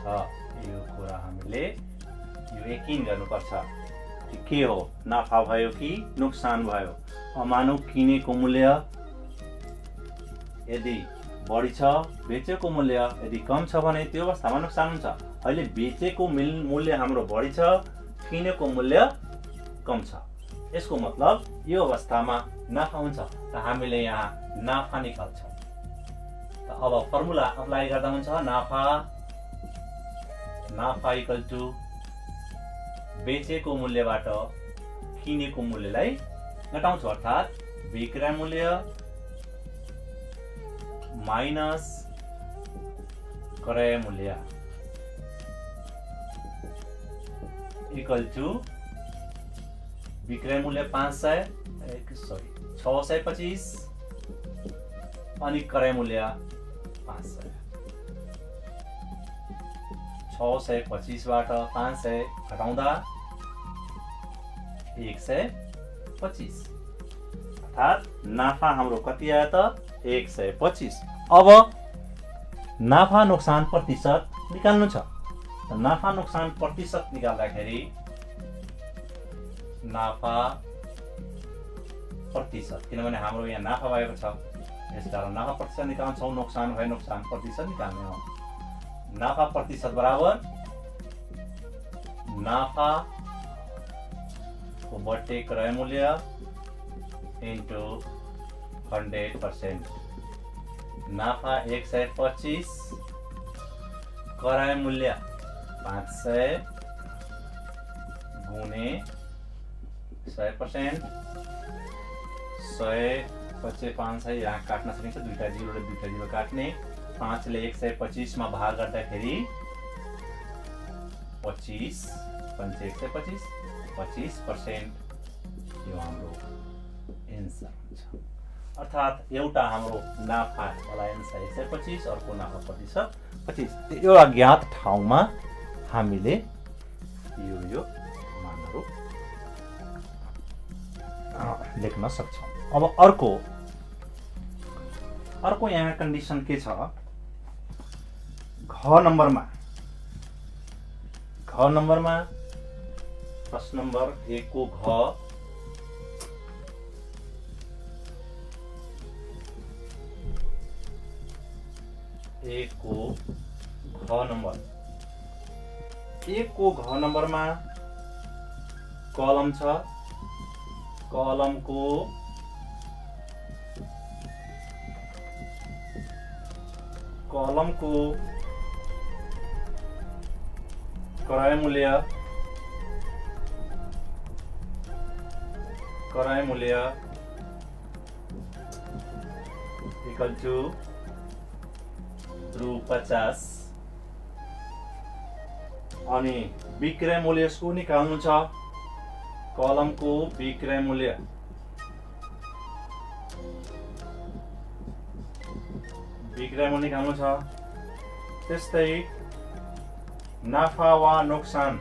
यो कुरा हामीले यो यकिन गर्नुपर्छ कि के हो, नाफा भयो कि नुक्सान भयो। मानौ किनेको मूल्य यदि बढी छ, बेचेको मूल्य यदि कम छ भने त्यो अवस्थामा नुक्सान हुन्छ। अहिले बेचेको मूल्य हाम्रो बढी छ, किनेको मूल्य कम छ, यसको मतलब यो अवस्थामा नाफा हुन्छ। त हामीले यहाँ नाफा निकाल्छौँ। त अब फर्मुला अप्लाई गर्दा हुन्छ नाफा इक्वल टु बेचेको मूल्यबाट किनेको मूल्यलाई घटाउँछु, अर्थात् विक्रय मूल्य माइनस क्रय मूल्य इक्वल टु विक्रय मूल्य 625 अनि क्रय मूल्य 500। 625 बाट 500 घटाउँदा 125, अर्थात् नाफा हाम्रो कति आयो त 125। अब नाफा नोक्सान प्रतिशत निकाल्नु छ। नाफा नोक्सान प्रतिशत निकाल्दाखेरि नाफा प्रतिशत, किनभने हाम्रो यहाँ नाफा भएको छ यसकारण नाफा प्रतिशत निकाल्छौँ, नोक्सान भए नोक्सान प्रतिशत निकाल्ने हो। नाफा प्रतिशत बराबर नाफा को बट्टे क्रय मूल्य इन्टु 100%। नाफा 125, क्रय मूल्य 500 गुणे 100%। 100 500 यहाँ काट्न सकिन्छ, दुईटा जिरो काट्ने। 5 ले 125 मा भाग गर्दाखेरि 25 5 125 25% यो हाम्रो एन्सर हुन्छ। अर्थात् एउटा हाम्रो नाफा वाला एन्सर 125, अर्को नाफा प्रतिशत 25। यो अज्ञात ठाउँमा हामीले यो मानहरू लेख्न सक्छौँ। अब अर्को यहाँ कन्डिसन के छ, घ नम्बरमा प्रश्न नम्बर 1 को घ नम्बरमा कलम छ। कलमको क्रय मूल्य इक्वल टु ₹50 अनि विक्रय मूल्य यसको निकाल्नु छ। कलमको विक्रय मूल्य निकाल्नु छ। त्यस्तै नाफा वा नोक्सान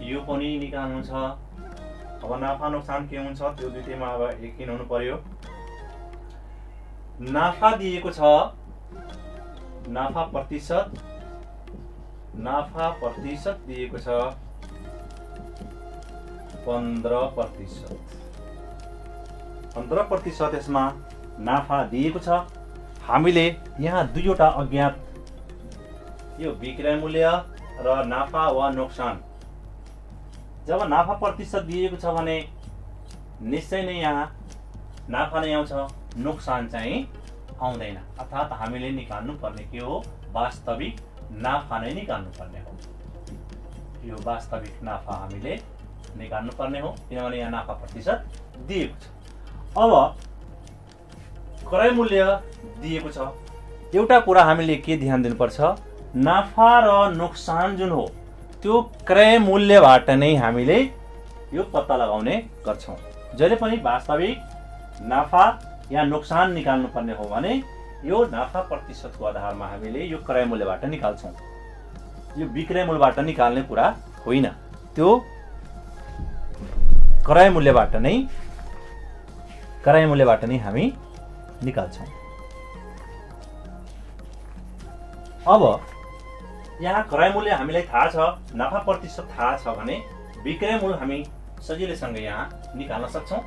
यो पनि निकाल्नु छ। अब नाफा नोक्सान के हुन्छ त्यो दुईटैमा अब यकिन हुनु पर्यो। नाफा दिएको छ, नाफा प्रतिशत दिएको छ 15%। यसमा नाफा दिएको छ। हामीले यहाँ दुईवटा अज्ञात, यो विक्रय मूल्य र नाफा वा नोक्सान। जब नाफा प्रतिशत दिएको छ भने निश्चय नै यहाँ नाफा नै आउँछ, नोक्सान चाहिँ आउँदैन। अर्थात् हामीले निकाल्नु पर्ने के हो, वास्तविक नाफा नै निकाल्नु पर्ने हो। यो वास्तविक नाफा हामीले निकाल्नु पर्ने हो, किनभने यहाँ नाफा प्रतिशत दिएको छ। अब क्रय मूल्य दिएको छ। एउटा कुरा हामीले के ध्यान दिनुपर्छ, नाफा र नोक्सान जुन हो त्यो क्रय मूल्यबाट नै हामीले यो पत्ता लगाउने गर्छौं। जहिले पनि वास्तविक नाफा या नोक्सान निकाल्नु पर्ने हो भने यो नाफा प्रतिशतको आधारमा हामीले यो क्रय मूल्यबाट निकाल्छौं। यो विक्रय मूल्यबाट निकाल्ने कुरा होइन। त्यो कराई मूल्यबाट नै हामी निकाल्छौँ। अब यहाँ कराई मूल्य हामीलाई थाहा छ, नाफा प्रतिशत थाहा छ भने विक्रय मूल्य हामी सजिलैसँग यहाँ निकाल्न सक्छौँ।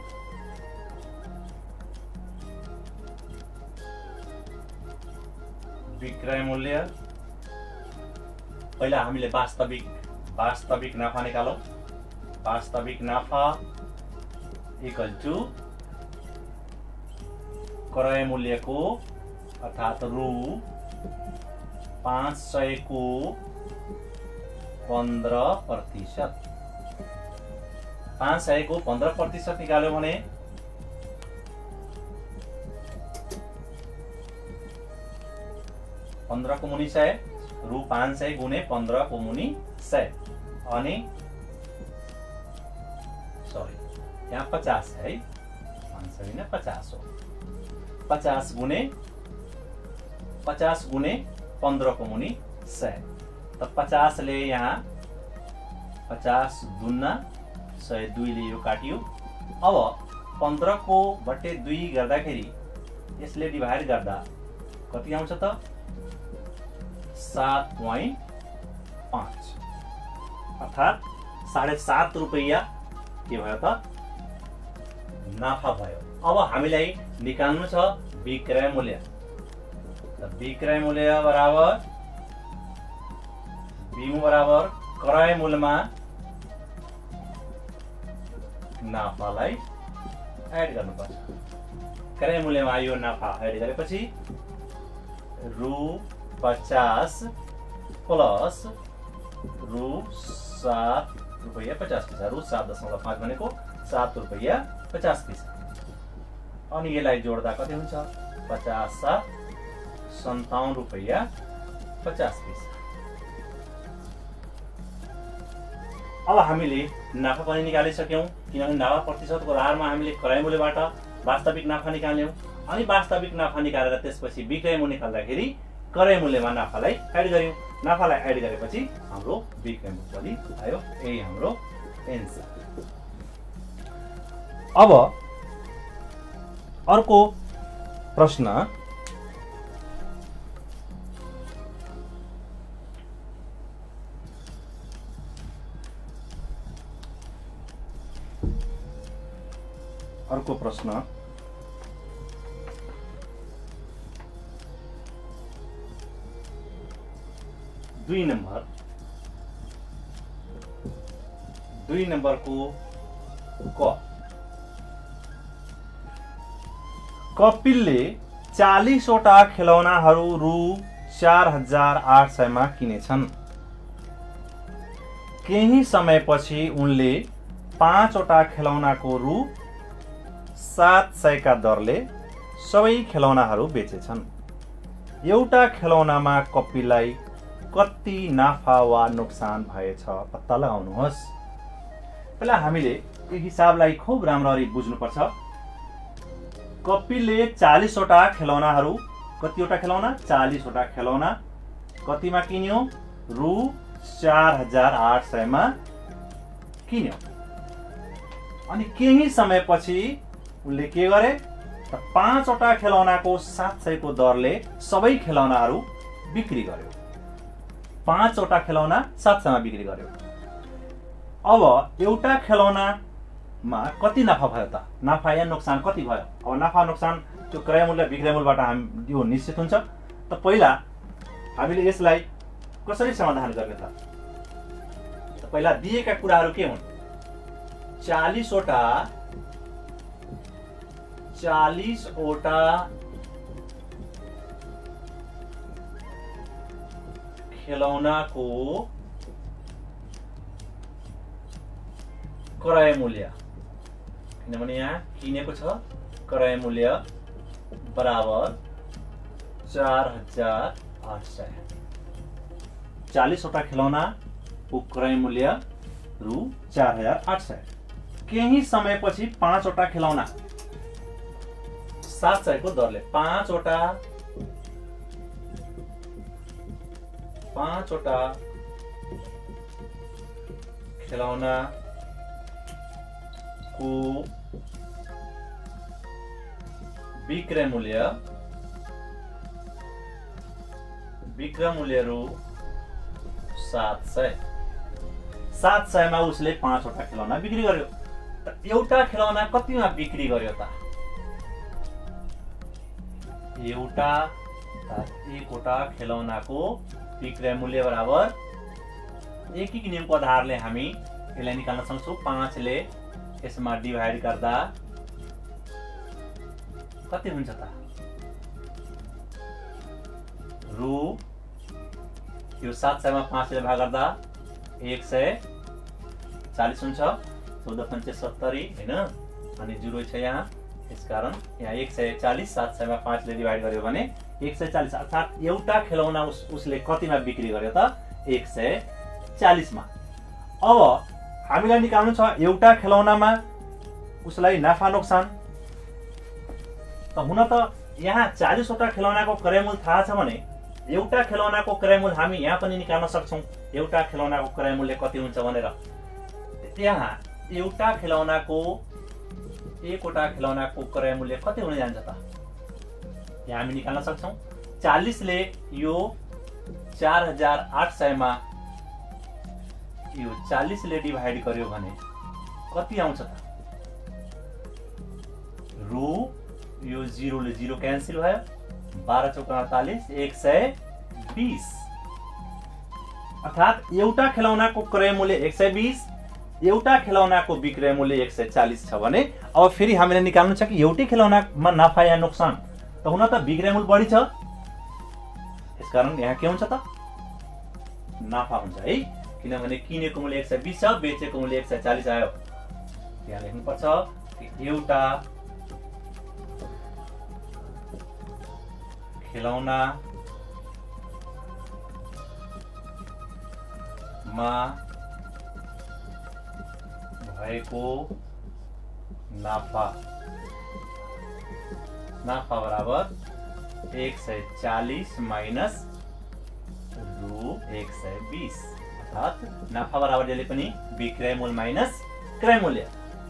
विक्रय मूल्य पहिला हामीले वास्तविक नाफा निकालौँ। वास्तविक नाफा इक्वल टु क्रय मूल्यको अर्थात् रु 500 को 15%। 500 को 15% निकाल्यो भने पंद्रह को मुनि 100 रु 500 गुणे 15 को मुनि 100 अनि सॉरी यहाँ 50 है, 500 होइन 50 हो। 50 गुणे 15 को मुनि 100 त 50 ले यहाँ 50 दुना 102 ले यो काटियो। अब 15 को बट्टे 2 गर्दाखेरि यसले डिभाइड गर्दा कति आउँछ त 7.5 अर्थात् 7.5 रुपैयाँ के भयो त नाफा भयो। अब हामीलाई निकाल्नु छ विक्रय मूल्य। विक्रय मूल्य बराबर बराबर क्रय मूल्यमा नाफालाई एड गर्नुपर्छ। क्रय मूल्यमा यो नाफा एड गरेपछि रु 50 प्लस रु 7 रुपैयाँ 50 पैसा, रु 7.5 भनेको 7 रुपैयाँ 50 पैसा अनि यसलाई जोड्दा कति हुन्छ 50 7 57 रुपैयाँ 50 पैसा। अब हामीले नाफा पनि निकालिसक्यौँ, किनभने नाफा प्रतिशतको आधारमा हामीले क्रय मूल्यबाट वास्तविक नाफा निकाल्यौँ अनि वास्तविक नाफा निकालेर त्यसपछि विक्रय मूल्य निकाल्दाखेरि क्रय मूल्यमा नाफालाई एड गर्यौँ। नाफालाई एड गरेपछि हाम्रो विक्रय मूल्य पनि आयो। यही हाम्रो एन्सर। अब अर्को प्रश्न, दुई नंबर को कपिलले 40 वटा खेलौनाहरू रु 4800 मा किनेछन्। केही समयपछि उनले 5 वटा खेलौनाको रु 700 का दरले सबै खेलौनाहरू बेचेछन्। एउटा खेलौनामा कपिललाई कति नाफा वा नोक्सान भएछ पत्ता लगाउनुहोस्। पहिला हामीले यो हिसाबलाई खूब राम्ररी बुझ्नुपर्छ। कपिलले 40 वटा खेलौनाहरू, कतिवटा खेलौना 40 वटा खेलौना कतिमा किन्यो रु 4800 मा किन्यो। अनि केही समयपछि उनले के गरे त 5 वटा खेलौनाको 700 को दरले सबै खेलौनाहरू बिक्री गर्यो। 5 वटा खेलौना 700 मा बिक्री गर्यो। अब एउटा खेलौनामा कति नाफा भयो त, नाफा या नोक्सान कति भयो? अब नाफा नोक्सान त्यो क्रय मूल्य विक्रय मूल्यबाट हामी यो निश्चित हुन्छ। त पहिला हामीले यसलाई कसरी समाधान गर्ने त पहिला दिएका कुराहरू के हुन्? 40 वटा खेलौनाको क्रय मूल्य, किनभने यहाँ किनेको छ क्रय मूल्य बराबर 4800। 40 वटा खेलौनाको क्रय मूल्य रु 4800। केही समयपछि 5 वटा खेलौना 700 को दरले 5 वटा खेलौना स्याउको विक्रय मूल्य रु 700 मा उसले 5 वटा खेलौना बिक्री गर्यो। त एउटा खेलौना कतिमा बिक्री गर्यो त? एकवटा खेलौनाको विक्रय मूल्य बराबर एकीक नियमको आधारले हामी यसलाई निकाल्न सक्छौं। 5 ले यसमा डिभाइड गर्दा कति हुन्छ त? रु यो 700 मा 5 ले भाग गर्दा 140 हुन्छ। 14 पंचे 70 हैन, अनि 0 छ यहाँ, यसकारण यहाँ 140। 700 मा 5 ले डिभाइड गर्यो भने 140, अर्थात एउटा खेलौना उसले कतिमा बिक्री गर्यो त? 140 मा। अब हामीलाई निकाल्नु छ एउटा खेलौनामा उसलाई नाफा नोक्सान। त हुन त यहाँ 40 वटा खेलौनाको क्रय मूल्य थाहा छ भने एउटा खेलौनाको क्रय मूल्य हामी यहाँ पनि निकाल्न सक्छौं। एउटा खेलौनाको क्रय मूल्य कति हुन्छ भनेर यहाँ एकवटा खेलौनाको क्रय मूल्य कति हुन जान्छ त? यहाँ हामी निकाल्न सक्छौं। 40 ले यो 4800 मा यो 40 ले डिभाइड गर्यो भने कति आउँछ त? रु यो 0 ले 0 क्यान्सल भयो। 12 चौका 48, 120। अर्थात एउटा खेलौनाको क्रय मूल्य 120, एउटा खेलौनाको विक्रय मूल्य 140 छ भने अब फेरि हामीले निकाल्नु छ कि एउटै खेलौनामा नाफा या नोक्सान। त हुन त विक्रय मूल्य बढी छ, यसकारण यहाँ के हुन्छ त? नाफा हुन्छ है, किनभने किनेको मूल्य 120 छ, बेचेको मूल्य 140 आयो। यहाँ लेख्नु पर्छ कि एउटा खेलौना मा भएको नाफा बराबर 140 माइनस रु 120। अर्थात नाफा बराबर जहिले पनि विक्रय मूल्य माइनस क्रय मूल्य।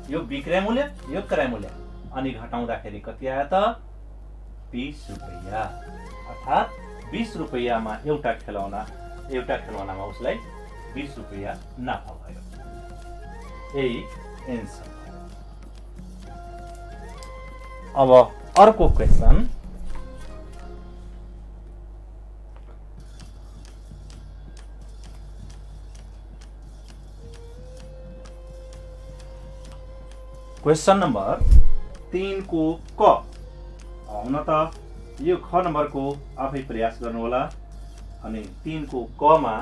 यो विक्रय मूल्य, यो क्रय मूल्य, अनि घटाउँदाखेरि कति आयो त? 20 रुपैयाँ। अर्थात 20 रुपैयाँमा एउटा खेलौनामा उसलाई 20 रुपैयाँ नाफा भयो। यही एन्सर। अब अर्को क्वेशन, क्वेशन नम्बर 3 को क। हुन त यो ख नम्बरको आफै प्रयास गर्नु होला, अनि 3 को क मा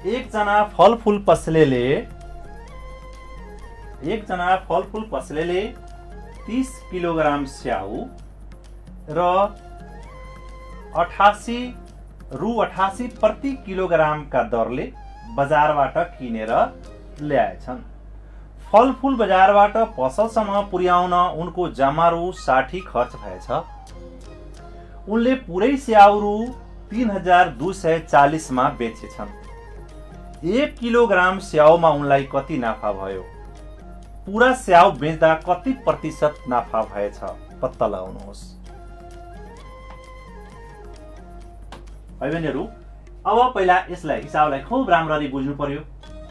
एकजना फलफूल पसलेले 30 किलोग्राम स्याउ र 88 प्रति किलोग्राम का दरले बजारबाट किनेर ल्याएछन्। फलफूल बजारबाट पसलसम्म पुर्याउन उनको जम्मा रु 60 खर्च भएछ। उनले पुरै स्याउ रु 3240 मा बेचेछन्। 1 किलोग्राम स्याउमा उनलाई कति नाफा भयो? पूरा स्याउ बेच्दा कति प्रतिशत नाफा भएछ पत्ता लगाउनुहोस्। भाइबहिनीहरु, अब पहिला यसलाई हिसाबलाई खुब राम्ररी बुझ्नु पर्यो,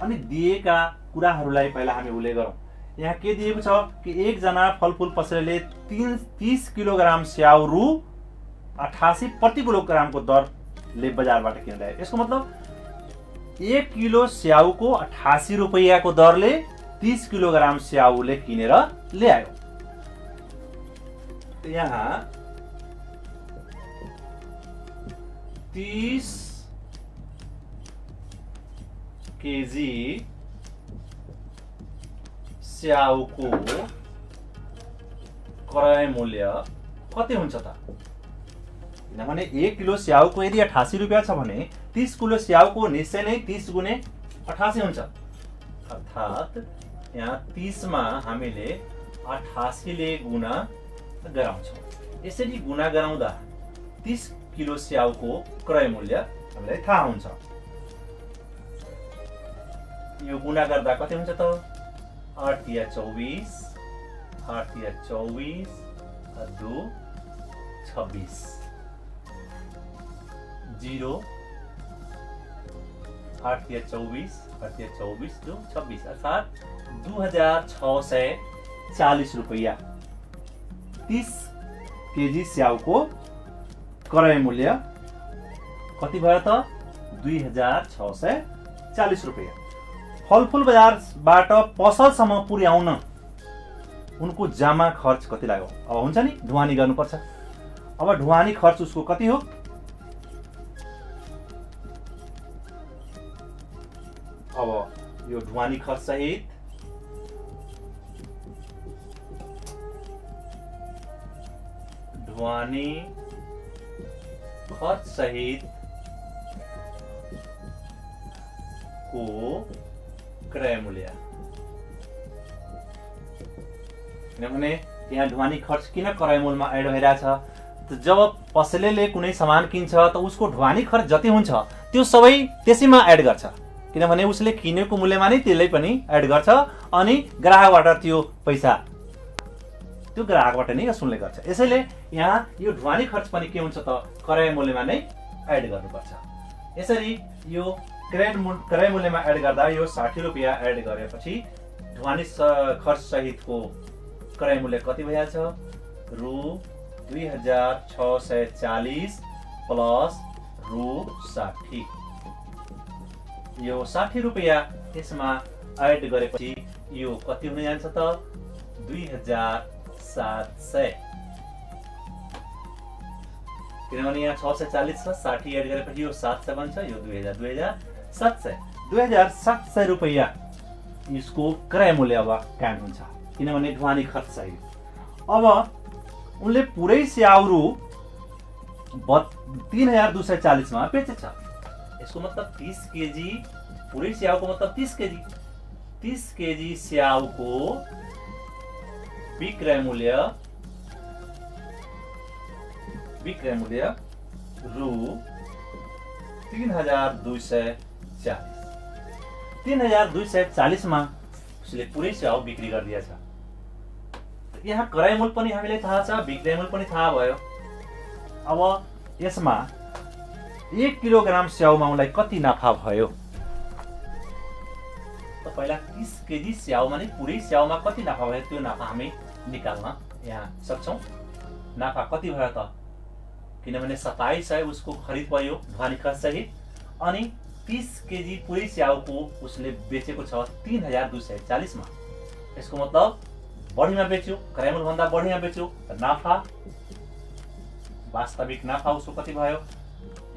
अनि दिएका कुराहरूलाई पहिला हामी उल्लेख गरौँ। यहाँ के दिएको छ कि एकजना फलफूल पसलेले 30 किलोग्राम स्याउ रु 88 प्रति किलोग्रामको दरले बजारबाट किनेर ल्यायो। यसको मतलब 1 किलो स्याउको 88 रुपैयाँको दरले 30 किलोग्राम स्याउले किनेर ल्यायो। यहाँ 30 केजी स्याउको क्रय मूल्य कति हुन्छ त? किनभने 1 किलो स्याउको यदि 88 रुपैयाँ छ भने 30 किलो स्याउको निश्चय नै 30 गुणे 88 हुन्छ। अर्थात यहाँ 30 मा हामीले 88 ले गुणा गराउँछौँ। यसरी गुणा गराउँदा 30 किलो स्याउको क्रय मूल्य हामीलाई थाहा हुन्छ। यो गुणा गर्दा कति हुन्छ त 8 या 24 8 या 24 2 26 0 8 या 24 2 26 अर्थात 2640 रुपैयाँ 30 केजी स्याउको क्रय मूल्य कति भयो त 2640 रुपैयाँ। फलफुल बजारबाट पसलसम्म पुर्याउन उनको जम्मा खर्च कति लाग्यो? अब हुन्छ नि ढुवानी गर्नुपर्छ। अब ढुवानी खर्च उसको कति हो? अब यो ढुवानी खर्च सहित को क्रय मूल्य, किनभने यहाँ ढुवानी खर्च किन क्रय मूल्यमा एड भइरहेछ? जब पसलेले कुनै सामान किन्छ त उसको ढुवानी खर्च जति हुन्छ त्यो सबै त्यसैमा एड गर्छ, किनभने उसले किनेको मूल्यमा नै त्यसले पनि एड गर्छ अनि ग्राहकबाट त्यो पैसा त्यो ग्राहकबाट नै असुल्ने गर्छ। यसैले यहाँ यो ढुवानी खर्च पनि के हुन्छ त क्रय मूल्यमा नै एड गर्नुपर्छ। यसरी यो क्रय मूल्यमा एड गर्दा यो 60 रुपैयाँ एड गरेपछि ढुवानी खर्च सहितको क्रय मूल्य कति भइहाल्छ? रु 2640 प्लस रु 60। यो 60 रुपैयाँ यसमा एड गरेपछि यो कति हुन जान्छ त 2700, किनभने यहाँ 640 छ 60 एड गरेपछि यो 700 बन्छ, यो 2700 रुपैयाँ यसको क्रय मूल्य अब कायम हुन्छ, किनभने ढुवानी खर्च सहित। अब उनले पुरै स्याउरु 3240 मा बेचेछ। यसको मतलब 30 केजी पुरै स्याउको मतलब 30 केजी स्याउको विक्रय मूल्य रु 3240 मा उसले पुरै स्याउ बिक्री गरिदिएछ। यहाँ क्रय मूल्य पनि हामीलाई थाहा छ, विक्रय मूल्य पनि थाहा भयो। अब यसमा 1 किलोग्राम स्याउमा उनलाई कति नाफा भयो? त पहिला 30 केजी स्याउमा नै पुरै स्याउमा कति नाफा भयो त्यो नाफा हामी निकाल्न यहाँ सक्छौं। नाफा कति भयो त? किनभने 2700 उसको खरिद भयो ढुवानी खर्च सहित, अनि 30 केजी पुरै स्याउको उसले बेचेको छ 3240 मा। यसको मतलब बढीमा बेच्यो, क्रय मूल्य भन्दा बढीमा बेच्यो, नाफा वास्तविक नाफा उसको कति भयो?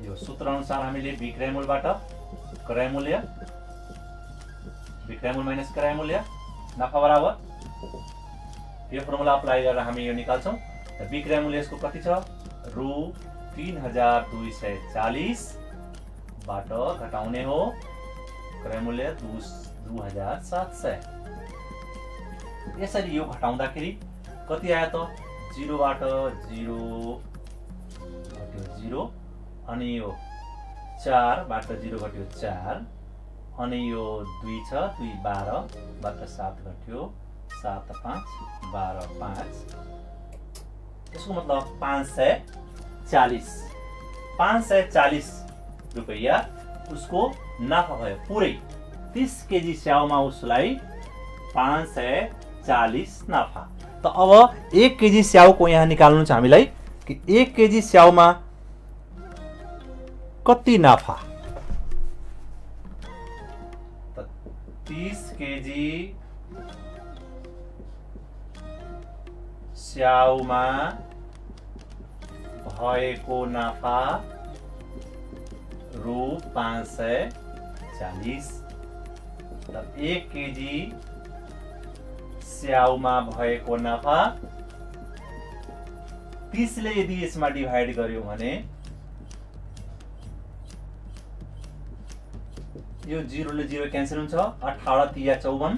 यो सूत्र अनुसार हामीले विक्रय मूल्यबाट क्रय मूल्य माइनस क्रय मूल्य नाफा बराबर यो फर्मुला अप्लाई गरेर हामी यो निकाल्छौं। त विक्रय मूल्य यसको कति छ? रु 3240 बाट घटाउने हो क्रय मूल्य 2700। यसरी यो घटाउँदाखेरि कति आयो त? 0 बाट 0 घट्यो 0, अनि यो 4 बाट 0 घट्यो 4, अनि यो 2 छ 2 12 बाट 7 घट्यो 7 5 12 5। यसको मतलब 540 रुपैयाँ उसको नाफा भयो। पुरै 30 केजी स्याउमा उसलाई 540 नाफा। त अब 1 केजी स्याउको यहाँ निकाल्नु छ हामीलाई कि 1 केजी स्याउमा कति नाफा? त 30 केजी स्याउमा भएको नाफा रु 540। 1 केजी स्याउमा भएको नाफा 30 ले यदि यसमा डिभाइड गर्यो भने यो 0 ले 0 क्यान्सल हुन्छ, 18 तिया 54,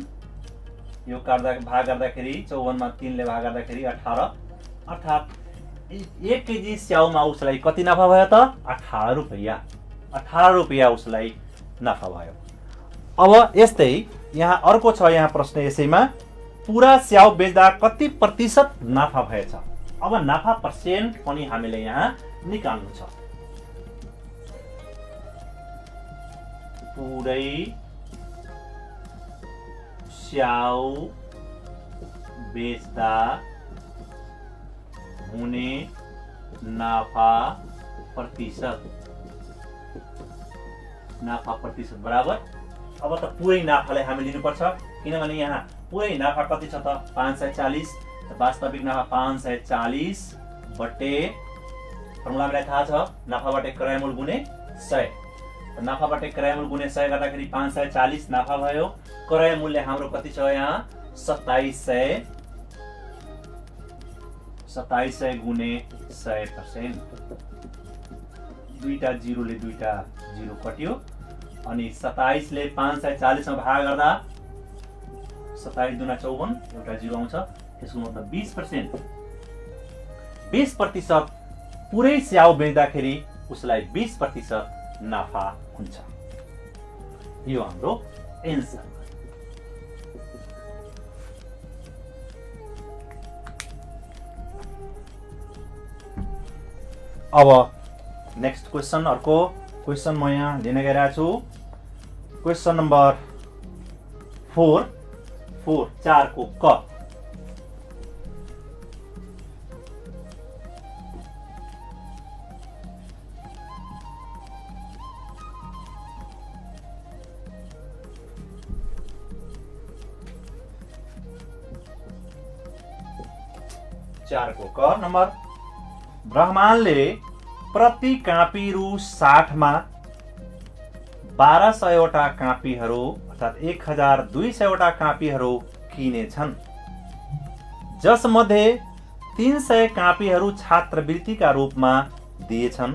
यो भाग गर्दाखेरि 54 मा 3 ले भाग गर्दाखेरि 18, अर्थात् 1 केजी स्याउमा उसलाई कति नाफा भयो त? 18 रुपैयाँ। 18 रुपैयाँ उसलाई नाफा भयो। अब यस्तै यहाँ अर्को छ यहाँ प्रश्न यसैमा, पुरा स्याउ बेच्दा कति प्रतिशत नाफा भएछ? अब नाफा पर्सेन्ट पनि हामीले यहाँ निकाल्नु छ। पुरै स्याउ बेच्दा हुने नाफा प्रतिशत बराबर। अब त पुरै नाफालाई हामी लिनुपर्छ, किनभने यहाँ पुरै नाफा कति छ त? 540। वास्तविक नाफा 540 बटे फर्मुला हामीलाई थाहा छ, नाफाबाट क्रय मूल गुणे 100। नाफाबाट क्रय मूल गुणे 100 गर्दाखेरि 540 नाफा भयो। क्रय मूल्य हाम्रो कति छ यहाँ? 2700 गुणे 100%। दुईटा जिरोले दुईटा जिरो कट्यो, अनि 27 ले 540 मा भाग गर्दा 27 दुना 54, एउटा जिरो आउँछ। त्यसको मतलब 20%। 20% पुरै स्याउ बेच्दाखेरि उसलाई 20% नाफा हुन्छ। यो हाम्रो एन्सर। अब नेक्स्ट क्वेसन, अर्को क्वेसन म यहाँ लिन गइरहेको छु। क्वेसन नम्बर 4 4 को क। नम्बर, ब्रह्माण्डले प्रति कापी रु 60 मा 1200 वटा कापीहरू अर्थात् 1200 वटा कापीहरू किनेछन्, जसमध्ये 300 कापीहरू छात्रवृत्तिका रूपमा दिएछन्।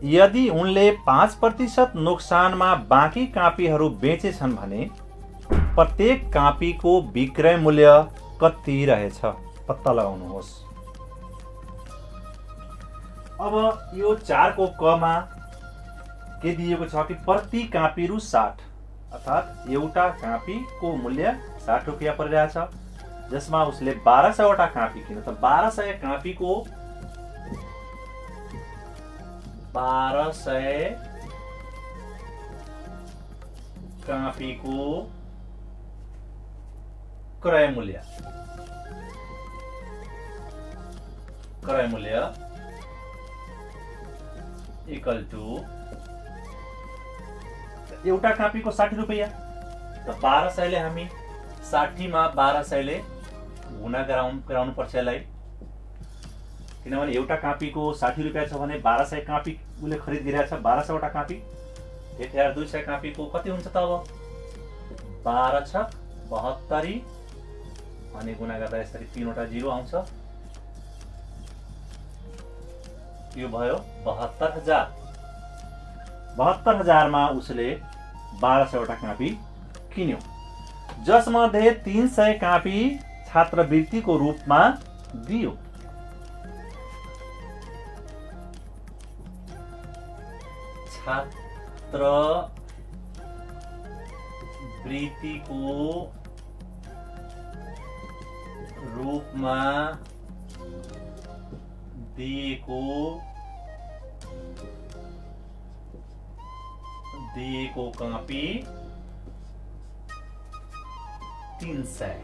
यदि उनले 5% नोक्सानमा बाँकी कापीहरू बेचेछन् भने प्रत्येक कापीको विक्रय मूल्य कति रहेछ? पत्ता लगाउनुहोस्। अब यो 4 को क मा के दिएको छ कि प्रति कापी रु 60, अर्थात् एउटा कापीको मूल्य 60 रुपैयाँ परिरहेछ, जसमा उसले 1200 वटा कापी किन्यो। त 1200 कापीको 1200 कापीको क्रय मूल्य इक्वल टू एउटा कापीको 60 रुपैयाँ। त 1200 ले हामी 60 मा 1200 ले गुणा गराउनु पर्छ यसलाई, किनभने एउटा कापीको 60 रुपैयाँ छ भने 1200 कापी उसले खरिद गरिरहेछ, 1200 वटा कापी। 1200 कापीको कति हुन्छ त? अब 12 छ 72 अनि गुणा गर्दा यसरी 3 वटा जिरो आउँछ। यो भयो 72,000। 72,000 मा उसले 1200 वटा कापी किन्यो, जसमध्ये 300 कापी छात्रवृत्तिको रूपमा दियो। छात्रवृत्तिको रूपमा दिएको कापी 300।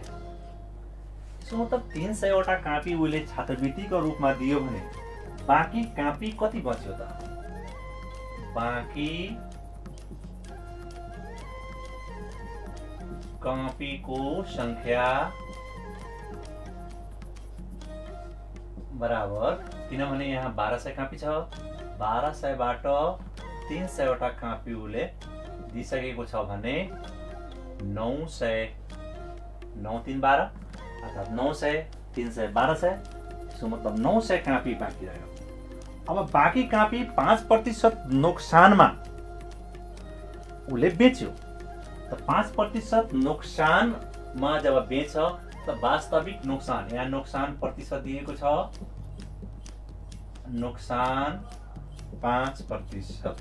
मतलब 300 वटा कापी उसले छात्रवृत्तिको रूपमा दियो भने बाँकी कापी कति बच्यो त? बाँकी कापीको संख्या बराबर, किनभने यहाँ 1200 कापी छ, 1200 बाट 300 वटा कापी उसले दिइसकेको छ भने 900 9 3 12 अर्थात् 900 300 1200, सो मतलब 900 कापी बाँकी रह्यो। अब बाँकी कापी 5% नोक्सानमा उसले बेच्यो। त 5% नोक्सान मा जब बेच त वास्तविक नोक्सान, यहाँ नोक्सान प्रतिशत दिएको छ, नोक्सान 5%।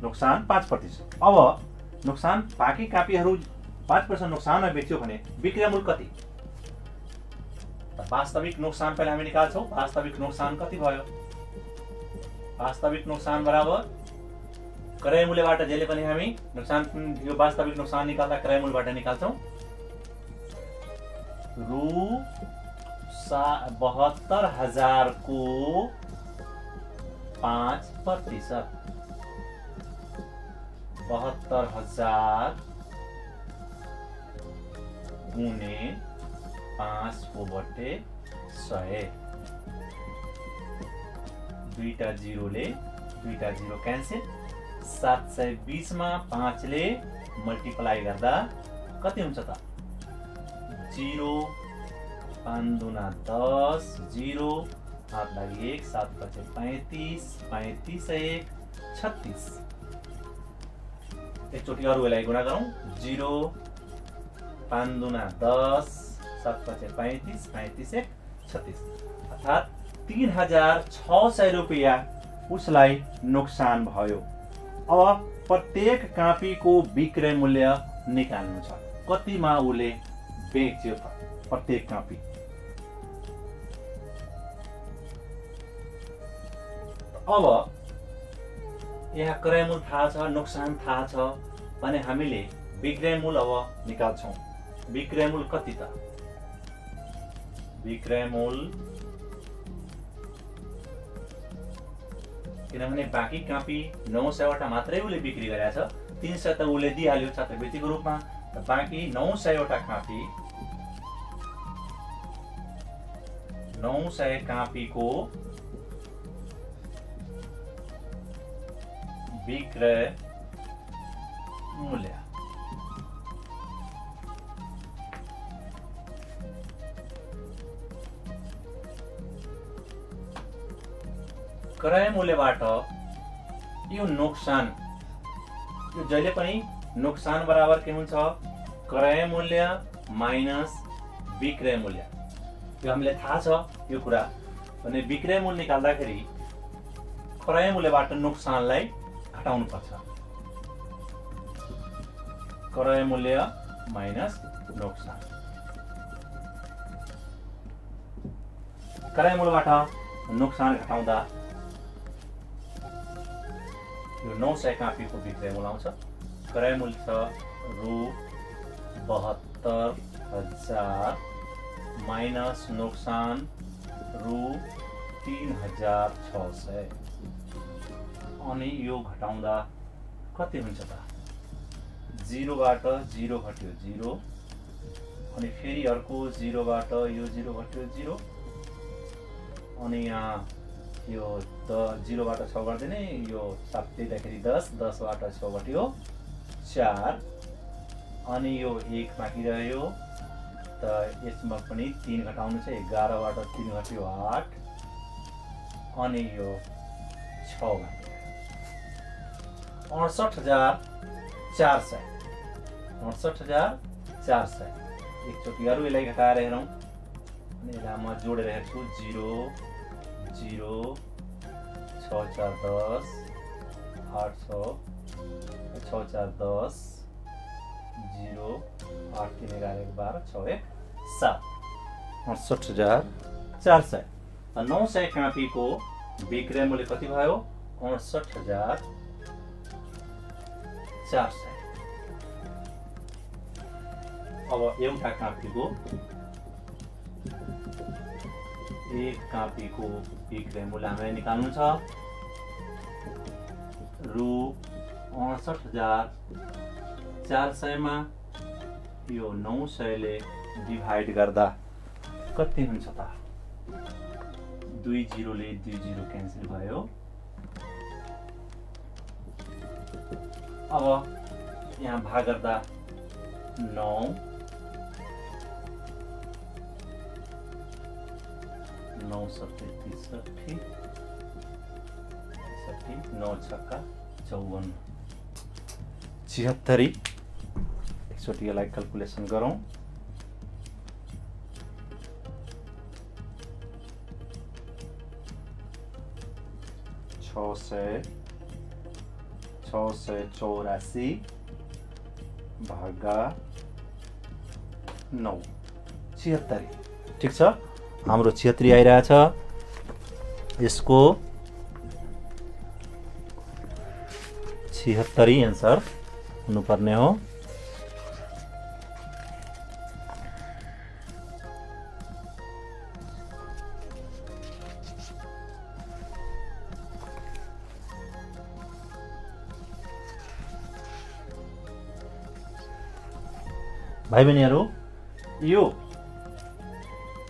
नोक्सान 5%। अब नोक्सान बाँकी कापीहरू 5% नोक्सानमा बेच्यो भने विक्रय मूल्य कति? वास्तविक नोक्सान पहिला हामी निकाल्छौँ। वास्तविक नोक्सान कति भयो? वास्तविक नोक्सान बराबर क्रय मूल्यबाट जहिले पनि हामी नोक्सान यो वास्तविक नोक्सान निकाल्दा क्रय मूल्यबाट निकाल्छौँ। रु 72,000 को 5%, 72,000 गुणे 5/100। दुईटा जिरोले दुईटा जिरो क्यान्सल। 720 मा 5 ले मल्टिप्लाई गर्दा कति हुन्छ त? 0, 5 दूना 10, 0, 8 लागि 1, 7 5 35, 35 1 36। एकचोटि अरूलाई गुणा गरौँ। 0, 5 दूना 10, 7 5 35, 35 1 36, अर्थात् 3,600 रुपैयाँ उसलाई नोक्सान भयो। अब प्रत्येक कापीको विक्रय मूल्य निकाल्नु छ। कतिमा उले बेच्यो त प्रत्येक कापी? अब यहाँ क्रय मूल्य थाहा छ, नोक्सान थाहा छ भने हामीले विक्रय मूल्य अब निकाल्छौँ। विक्रय मूल्य कति त? विक्रय मूल्य, किनभने बाँकी कापी 900 वटा मात्रै उले बिक्री गरेको छ, 300 त उले दिइहाल्यो छात्रवृत्तिको रूपमा। बाँकी 900 वटा कापी, 900 कापीको विक्रय मूल्य क्रय मूल्यबाट यो नोक्सान, यो जहिले पनि नोक्सान बराबर के हुन्छ? क्रय मूल्य माइनस विक्रय मूल्य। यो हामीले थाहा छ यो कुरा। भने विक्रय मूल्य निकाल्दाखेरि क्रय मूल्यबाट नोक्सानलाई घटाउनु पर्छ। क्रय मूल्य माइनस नोक्सान। क्रय मूल्यबाट नोक्सान घटाउँदा यो 900 कापीको विक्रय मूल्य आउँछ। क्रय मूल्य छ रु 72,000 माइनस नोक्सान रु 3,600। अनि यो घटाउँदा कति हुन्छ त? 0 बाट 0 घट्यो 0, अनि फेरि अर्को 0 बाट यो 0 घट्यो 0, अनि यहाँ यो 0 बाट 6 गर्दिने, यो 7 दिँदाखेरि 10, 10 बाट 6 घट्यो 4, अनि यो 1 बाँकी रह्यो। त यसमा पनि 3 घटाउनु छ। 11 बाट 3 घट्यो 8, अनि यो 6 बाँकी रह्यो। 68,400। 68,400। एकचोटि अरू यसलाई घटाएर हेरौँ। अनि यसलाई म जोडेर हेर्छु। 0 0 6 4 10 8 6 6 4 10 0 8 3 11 12 6 1 7। 68,400। 900 कापीको विक्रय मूल्य कति भयो? 68,400। अब एउटा कापीको, एक कापीको विक्रय मूल्य हामीलाई निकाल्नु छ। रु 68,400 मा यो 900 ले डिभाइड गर्दा कति हुन्छ त? 2 0ले 2 0 क्यान्सल भयो। अब यहाँ भाग गर्दा 9 9 7 33 9 छक्का 54 76 एकचोटि यसलाई क्याल्कुलेसन गरौँ। 684 भागा 9 76। ठिक छ, हाम्रो 76 आइरहेछ। यसको 76 एन्सर हुनुपर्ने हो। भाइ बहिनीहरू, यो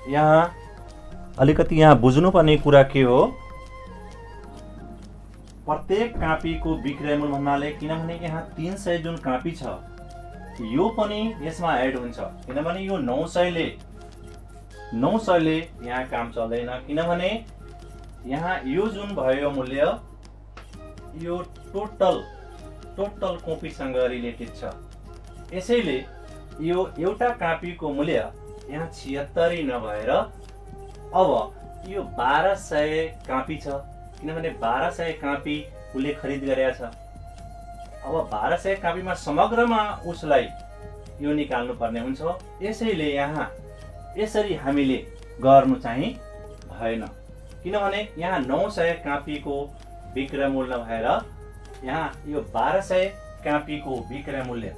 यहाँ अलिकति यहाँ बुझ्नुपर्ने कुरा के हो, प्रत्येक कापीको विक्रय मूल्य भन्नाले, किनभने यहाँ 300 जुन कापी छ यो पनि यसमा एड हुन्छ, किनभने यो 900 ले यहाँ काम चल्दैन, किनभने यहाँ यो जुन भयो मूल्य यो टोटल कपीसँग रिलेटेड छ। यसैले यो एउटा कापीको मूल्य यहाँ 76 नभएर अब यो 1200 कापी छ, किनभने 1200 कापी उसले खरिद गरेका छ। अब 1200 कापीमा समग्रमा उसलाई यो निकाल्नु पर्ने हुन्छ। यसैले यहाँ यसरी हामीले गर्नु चाहिँ भएन, किनभने यहाँ 900 कापीको विक्रय मूल्य भएर यहाँ यो 1200 कापीको विक्रय मूल्य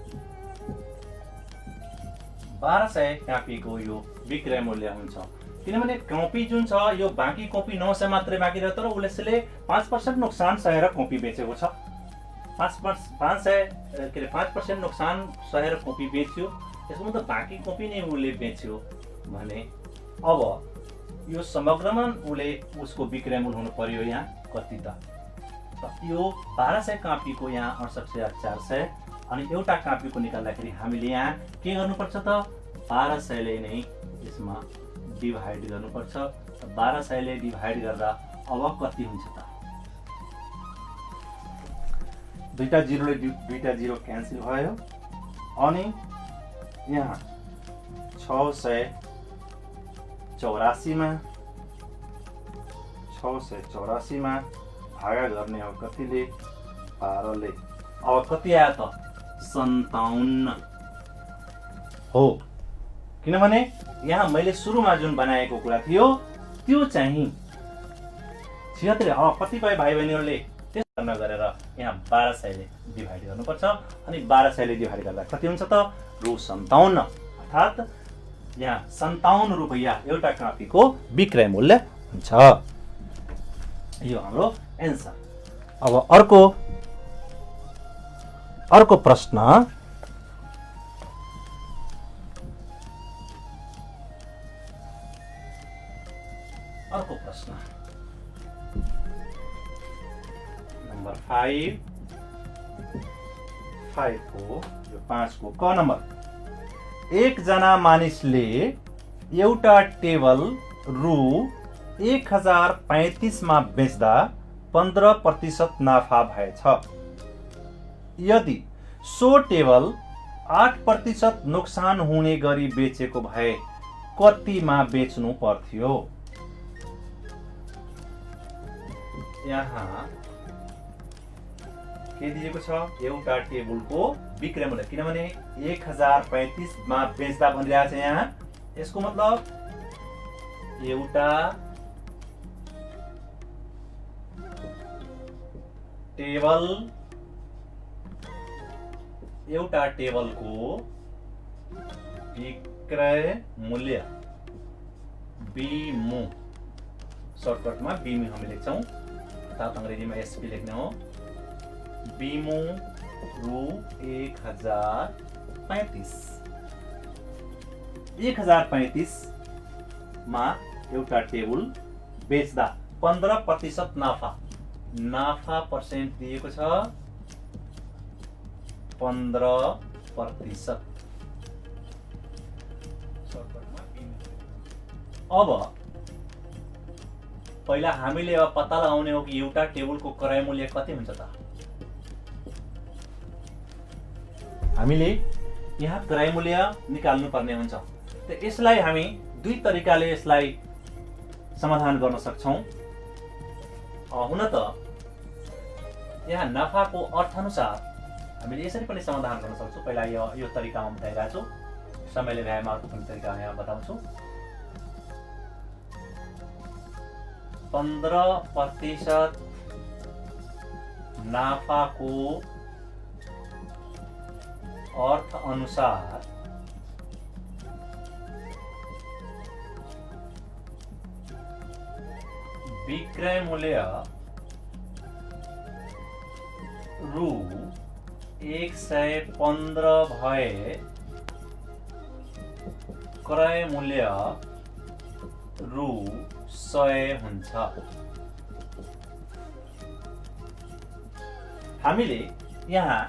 1200 कापीको यो विक्रय मूल्य हुन्छ, किनभने कपी जुन छ यो बाँकी कपी 900 मात्रै बाँकी रह्यो, तर उसले 5% नोक्सान सहेर कपी बेचेको छ। 5% नोक्सान सहेर कपी बेच्यो, यसको मतलब बाँकी कपी नै उसले बेच्यो भने अब यो समग्रमा उसले उसको विक्रय मूल्य हुनु पर्यो यहाँ कति त यो 1200 कापीको यहाँ 68,400 अनि एउटा कापीको निकाल्दाखेरि हामीले यहाँ के गर्नुपर्छ त 1200 ले नै यसमा डिभाइड गर्नुपर्छ। 1200 ले डिभाइड गर्दा अब कति हुन्छ त, दुईटा 0 ले दुईटा 0 क्यान्सल भयो अनि यहाँ 684 मा भागा गर्ने हो कतिले 12 ले। अब कति आयो त 57 हो, किनभने यहाँ मैले सुरुमा जुन बनाएको कुरा थियो त्यो चाहिँ 76। अब कतिपय भाइ बहिनीहरूले त्यसो नगरेर यहाँ 1200 ले डिभाइड गर्नुपर्छ अनि 1200 ले डिभाइड गर्दा कति हुन्छ त रु 57, अर्थात् यहाँ 57 रुपैयाँ एउटा कापीको विक्रय मूल्य हुन्छ। यो हाम्रो एन्सर। अब अर्को प्रश्न, नम्बर 5 को यो 5 को क नम्बर। एकजना मानिसले एउटा टेबल रु 1035 मा बेच्दा 15% नाफा भएछ। यदि सो टेबल 8% नोक्सान हुने गरी बेचेको भए कतिमा बेच्नु पर्थ्यो? यहाँ के दिएको छ, एउटा टेबलको विक्रय मूल्य, किनभने 1035 मा बेच्दा भनिरहेको छ यहाँ, यसको मतलब एउटा टेबलको विक्रय मूल्य बीमू, सर्टकटमा बीमू हामी लेख्छौं, अर्थात् अंग्रेजीमा एसपी लेख्ने हो। बीमू रु 1035 मा एउटा टेबल बेच्दा 15% नाफा पर्सेन्ट दिएको छ 15%। अब पहिला हामीले अब पत्ता लगाउने हो कि एउटा टेबलको क्रय मूल्य कति हुन्छ त। हामीले यहाँ क्रय मूल्य निकाल्नु पर्ने हुन्छ। त यसलाई हामी दुई तरिकाले यसलाई समाधान गर्न सक्छौँ। हुन त यहाँ नाफाको अर्थअनुसार हामीले यसरी पनि समाधान गर्न सक्छौँ। पहिला यो तरिकामा बताइरहेको छु, समयले भ्याएमा अर्को पनि तरिका यहाँ बताउँछु। 15% नाफाको अर्थ अनुसार विक्रय मूल्य रु 115 भए क्रय मूल्य रु 100 हुन्छ। हामीले यहाँ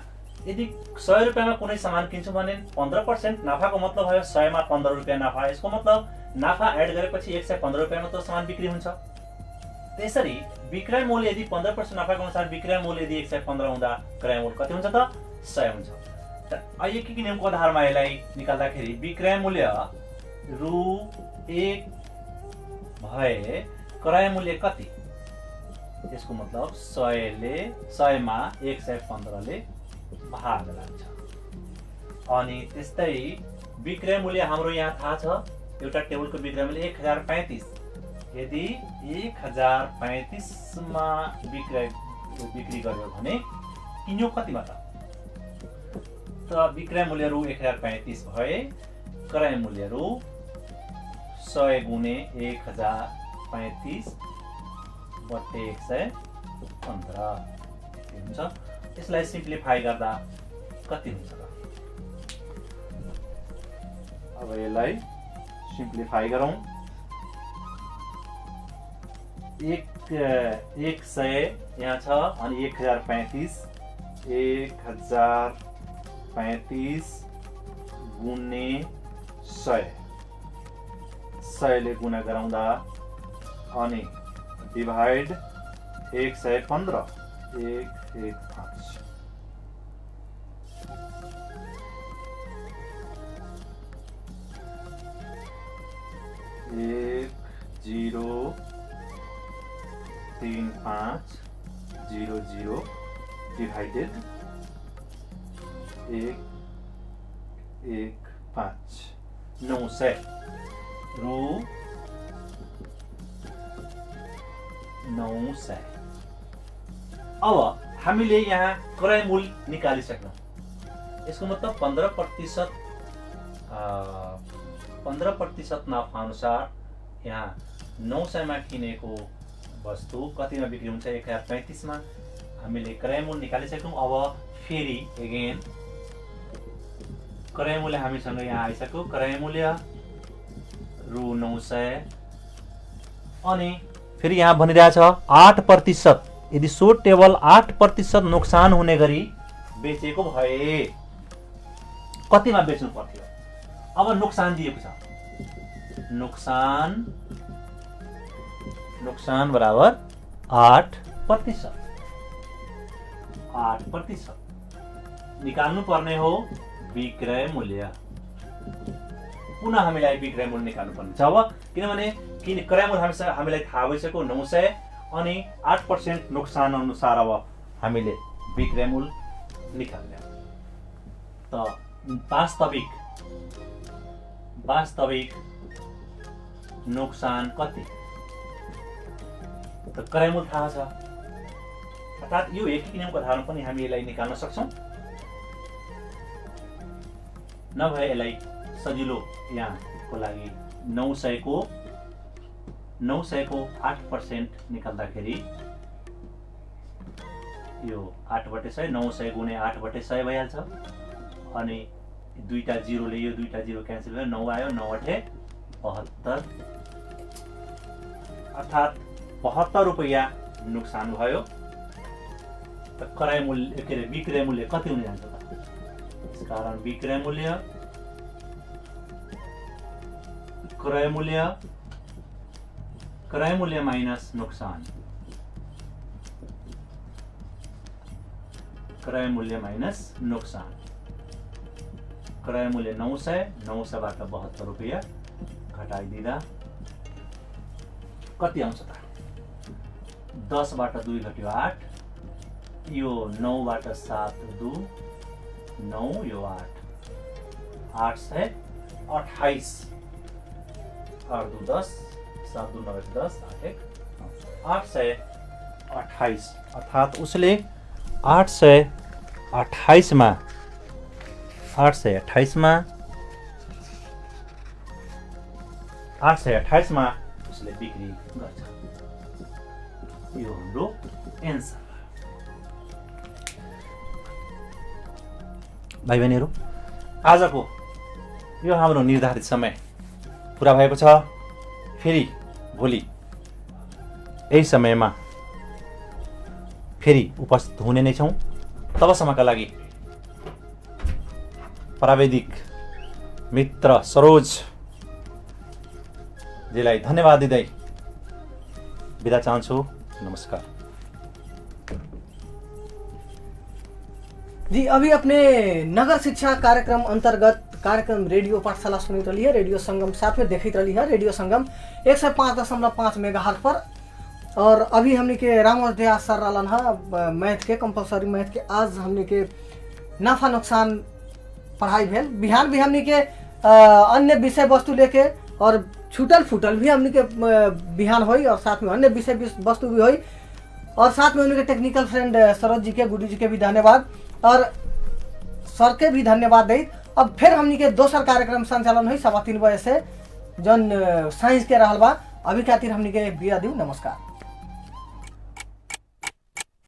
यदि 100 रुपैयाँमा कुनै सामान किन्छौँ भने 15% नाफाको मतलब भयो 100 मा 15 रुपैयाँ नाफा। यसको मतलब नाफा एड गरेपछि 115 रुपैयाँमा त सामान बिक्री हुन्छ। त्यसरी विक्रय मूल्य यदि 15% नाफाको अनुसार विक्रय मूल्य यदि 115 हुँदा क्रय मूल्य कति हुन्छ त 100 हुन्छ। त अहिले के नियमको आधारमा यसलाई निकाल्दाखेरि विक्रय मूल्य रु 1 भए क्रय मूल्य कति, त्यसको मतलब 100 मा 115 ले भाग लाग्छ। अनि त्यस्तै विक्रय मूल्य हाम्रो यहाँ थाहा छ, एउटा टेबलको विक्रय मूल्य 1035। यदि 1035 मा बिक्री गर्यो भने किन्यो कतिमा त विक्रय मूल्य रु 1035 भए क्रय मूल्य रु 100 गुणे 1035 बट्टे 115 हुन्छ। यसलाई सिम्प्लिफाई गर्दा कति हुन्छ त? अब यसलाई सिम्प्लिफाई गरौँ। 100 यहाँ छ अनि 1035 गुणे 100 ले गुणा गराउँदा अनि डिभाइड 115 115 103500 डिवाइडेड 115 900 रु 900। अब हामीले यहाँ क्रय मूल्य निकालिसक्यौँ। यसको मतलब 15% नाफा अनुसार यहाँ 900 मा किनेको वस्तु कतिमा बिक्री हुन्छ 1035 मा हामीले क्रय मूल्य निकालिसक्यौँ। अब फेरि अगेन क्रय मूल्य हामीसँग यहाँ आइसक्यो। क्रय मूल्य रु 900 अनि फेरि यहाँ भनिरहेछ 8%। यदि सो टेबल 8% नोक्सान हुने गरी बेचेको भए कतिमा बेच्नु पर्थ्यो? अब नोक्सान दिएको छ, नोक्सान बराबर 8%। 8% निकाल्नु पर्ने हो विक्रय मूल्य। पुनः हामीलाई विक्रय मूल्य निकाल्नु पर्ने छ। अब किनभने क्रय मूल्य हामीलाई थाहा भइसक्यो 900 अनि 8% नोक्सान अनुसार अब हामीले विक्रय मूल्य निकाल्ने। त वास्तविक नोक्सान कति त क्रय मूल्य थाहा छ। अर्थात् यो एक नियमको आधारमा पनि हामी यसलाई निकाल्न सक्छौँ। नभए यसलाई सजिलो यहाँको लागि 900 को 8% निकाल्दाखेरि यो 8/100 900 गुणे 8/100 भइहाल्छ। अनि दुईटा जिरोले यो दुईटा जिरो क्यान्सल भयो, 9 आयो, 9 8 72 अर्थात् 72 रुपैयाँ नोक्सान भयो। त क्रय मूल्य के अरे विक्रय मूल्य कति हुन जान्छ त? त्यसकारण विक्रय मूल्य माइनस नोक्सान, क्रय मूल्य माइनस नोक्सान क्रय मूल्य 900 बाट 72 रुपैयाँ घटाइदिँदा कति आउँछ त? 10 बाट 2 घट्यो 8, यो 9 बाट 7 2 9, यो 8, 828, 8 2 10, 7 2 9 10, 8 1 828, अर्थात् उसले 828 मा 828 मा उसले बिक्री गर्छ। यो हाम्रो एन्सर। भाइ बहिनीहरू, आजको यो हाम्रो निर्धारित समय पुरा भएको छ। फेरि भोलि यही समयमा फेरि उपस्थित हुने नै छौँ। तबसम्मका लागि प्राविधिक मित्र सरोज जीलाई धन्यवाद दिँदै बिदा चाहन्छु। नमस्कार जी। अभी अपने नगर शिक्षा कार्यक्रम अंतर्गत कार्यक्रम रेडियो पाठशाला सुनित रही है, रेडियो संगम साथ में देखित रही है। रेडियो संगम 105.5 मेगाहर्ट्ज पर। और अभी हमने के राम अध्याय सर रहलन है मैथ के, कंपलसरी मैथ के। आज हमने के नाफा नुकसान पढ़ाई भेल। बिहान भी हमने के अन्य विषय वस्तु लेके और छूटल फूटल भी हमने के बिहान हुई, और साथ में अन्य विषय वस्तु भी हुई। और साथ में उनके टेक्निकल फ्रेंड सरोज जी के, गुड्डू जी के भी धन्यवाद, और सर के भी धन्यवाद दी। अब फिर हमने के दोसर कार्यक्रम संचालन हुई 3:15 बजे से, जौन साइंस के रहल बा। अभी खातिर हमने के बिया दी। नमस्कार।